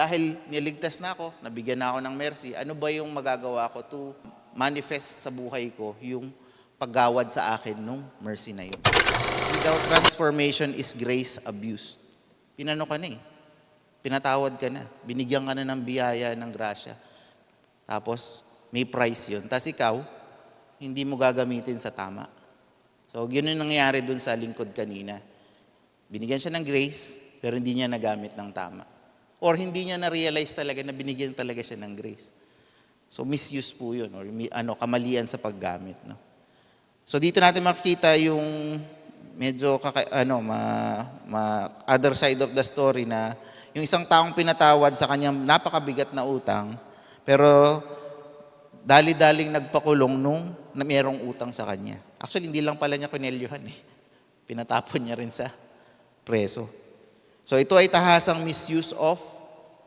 dahil niligtas na ako, nabigyan na ako ng mercy, ano ba yung magagawa ko to manifest sa buhay ko yung paggawad sa akin nung mercy na yun. Without transformation is grace abused. Pinano ka na eh. Pinatawad ka na. Binigyan ka na ng biyaya, ng grasya. Tapos, may price yun. Tapos ikaw, hindi mo gagamitin sa tama. So, yun yung nangyayari dun sa lingkod kanina. Binigyan siya ng grace, pero hindi niya nagamit ng tama. Or hindi niya na-realize talaga na binigyan talaga siya ng grace. So, misuse po yun. Or kamalian sa paggamit. No? So, dito natin makikita yung medyo other side of the story na yung isang taong pinatawad sa kanyang napakabigat na utang, pero dali-daling nagpakulong nung na mayroong utang sa kanya. Actually, hindi lang pala niya kinelyuhan eh. Pinatapon niya rin sa preso. So ito ay tahasang misuse of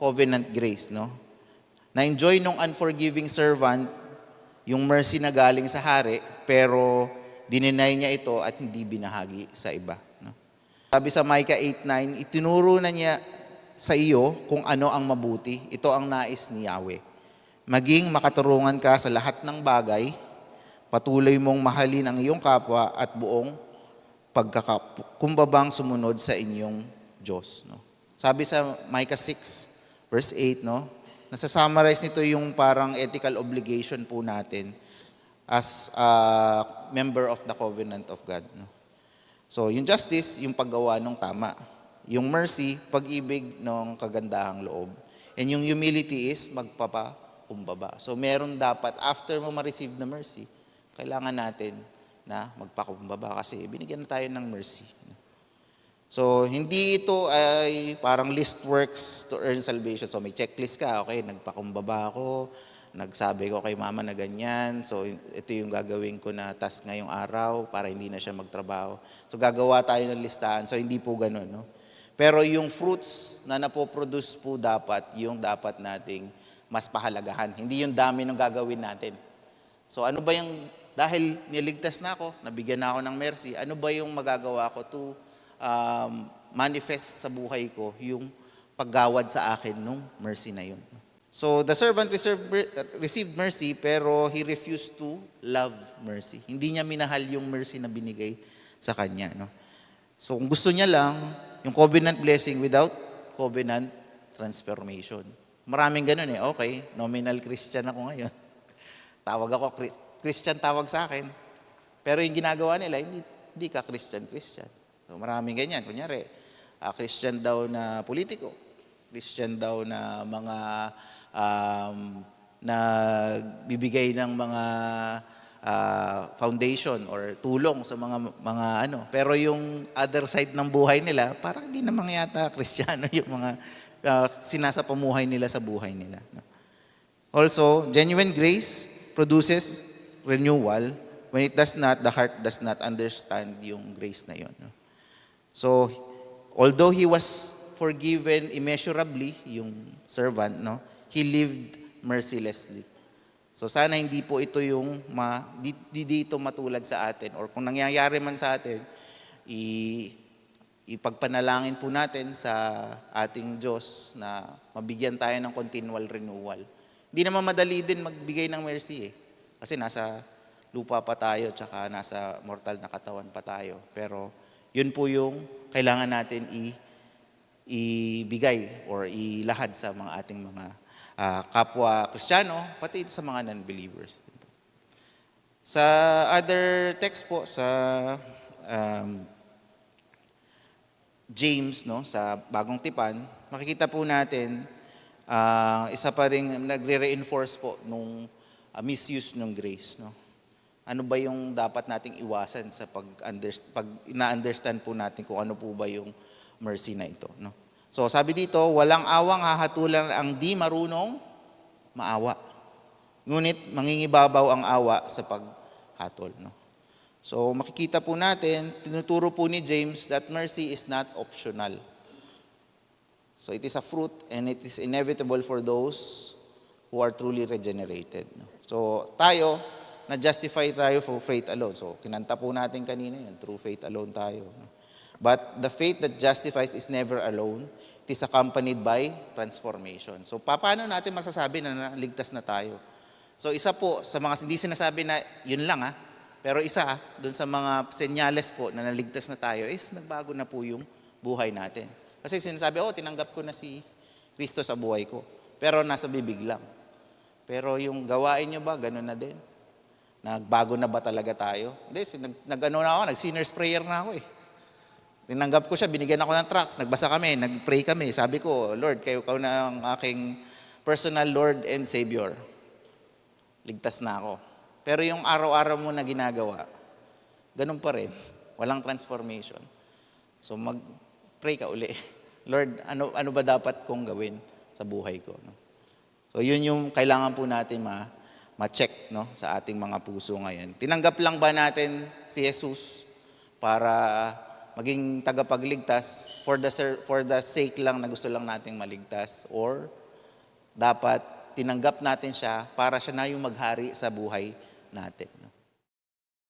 covenant grace, no? Na-enjoy nung unforgiving servant yung mercy na galing sa hari, pero dininay niya ito at hindi binahagi sa iba. No? Sabi sa Micah 8:9, itinuro na niya sa iyo kung ano ang mabuti. Ito ang nais ni Yahweh. Maging makaturungan ka sa lahat ng bagay, patuloy mong mahalin ang iyong kapwa at buong pagkakakumbabang sumunod sa inyong Diyos. No? Sabi sa Micah 6, verse 8, no? Nasa-summarize nito yung parang ethical obligation po natin as a member of the covenant of God. No? So, yung justice, yung paggawa ng tama. Yung mercy, pag-ibig ng kagandahang loob. And yung humility is magpapakumbaba. So, meron dapat, after mo ma-receive na mercy, kailangan natin na magpakumbaba kasi binigyan na tayo ng mercy. So, hindi ito ay parang list works to earn salvation. So, may checklist ka, okay, nagpakumbaba ako, nagsabi ko kay mama na ganyan, so ito yung gagawin ko na task ngayong araw para hindi na siya magtrabaho. So, gagawa tayo ng listahan. So, hindi po ganun, no? Pero yung fruits na napoproduce po dapat, yung dapat nating mas pahalagahan. Hindi yung dami ng gagawin natin. So, ano ba yung, dahil niligtas na ako, nabigyan na ako ng mercy, ano ba yung magagawa ko to manifest sa buhay ko yung paggawad sa akin nung mercy na yun. So, the servant received mercy, pero he refused to love mercy. Hindi niya minahal yung mercy na binigay sa kanya. No? So, kung gusto niya lang, yung covenant blessing without covenant transformation. Maraming ganun eh. Okay, nominal Christian ako ngayon. Tawag ako, Christian tawag sa akin. Pero yung ginagawa nila, hindi ka Christian. So, maraming ganyan. Kunyari, Christian daw na politiko. Christian daw na mga nagbibigay ng mga foundation or tulong sa mga ano. Pero yung other side ng buhay nila, parang hindi naman yata Kristiyano yung mga sinasapamuhay nila sa buhay nila. No? Also, genuine grace produces renewal. When it does not, the heart does not understand yung grace na yun. No? So, although he was forgiven immeasurably, yung servant, no, he lived mercilessly. So sana hindi po ito yung dito matulad sa atin, or kung nangyayari man sa atin, ipagpanalangin po natin sa ating Diyos na mabigyan tayo ng continual renewal. Hindi naman madali din magbigay ng mercy eh. Kasi nasa lupa pa tayo, tsaka nasa mortal na katawan pa tayo. Pero yun po yung kailangan natin ibigay or ilahad sa mga ating mga kapwa Kristiyano, pati sa mga non-believers. Sa other text po, sa James, no, sa Bagong Tipan, makikita po natin, isa pa rin nagre-reinforce po nung misuse ng grace. No? Ano ba yung dapat nating iwasan sa pag ina-understand po natin kung ano po ba yung mercy na ito. No? So sabi dito, walang awang hahatulan ang di marunong maawa. Ngunit mangingibabaw ang awa sa paghatol. No? So makikita po natin, tinuturo po ni James that mercy is not optional. So it is a fruit and it is inevitable for those who are truly regenerated. No? So tayo, na-justify tayo for faith alone. So kinanta po natin kanina yun, through faith alone tayo. No? But the faith that justifies is never alone. it is accompanied by transformation. So paano natin masasabi na naligtas na tayo? So isa po sa mga hindi sinasabi na yun lang pero isa doon sa mga senyales po na naligtas na tayo is nagbago na po yung buhay natin. Kasi sinasabi, tinanggap ko na si Kristo sa buhay ko. Pero nasa bibig lang. Pero yung gawain nyo ba, gano'n na din? Nagbago na ba talaga tayo? Hindi, nag-sinner's prayer na ako eh. Tinanggap ko siya, binigyan ako ng tracts, nagbasa kami, nag-pray kami. Sabi ko, Lord, kayo na ang aking personal Lord and Savior. Ligtas na ako. Pero yung araw-araw mo na ginagawa, ganun pa rin. Walang transformation. So mag-pray ka uli. Lord, ano ba dapat kong gawin sa buhay ko? No? So yun yung kailangan po natin ma-check sa ating mga puso ngayon. Tinanggap lang ba natin si Jesus para maging tagapagligtas for the sake lang na gusto lang nating maligtas? Or dapat tinanggap natin siya para siya na yung maghari sa buhay natin? No?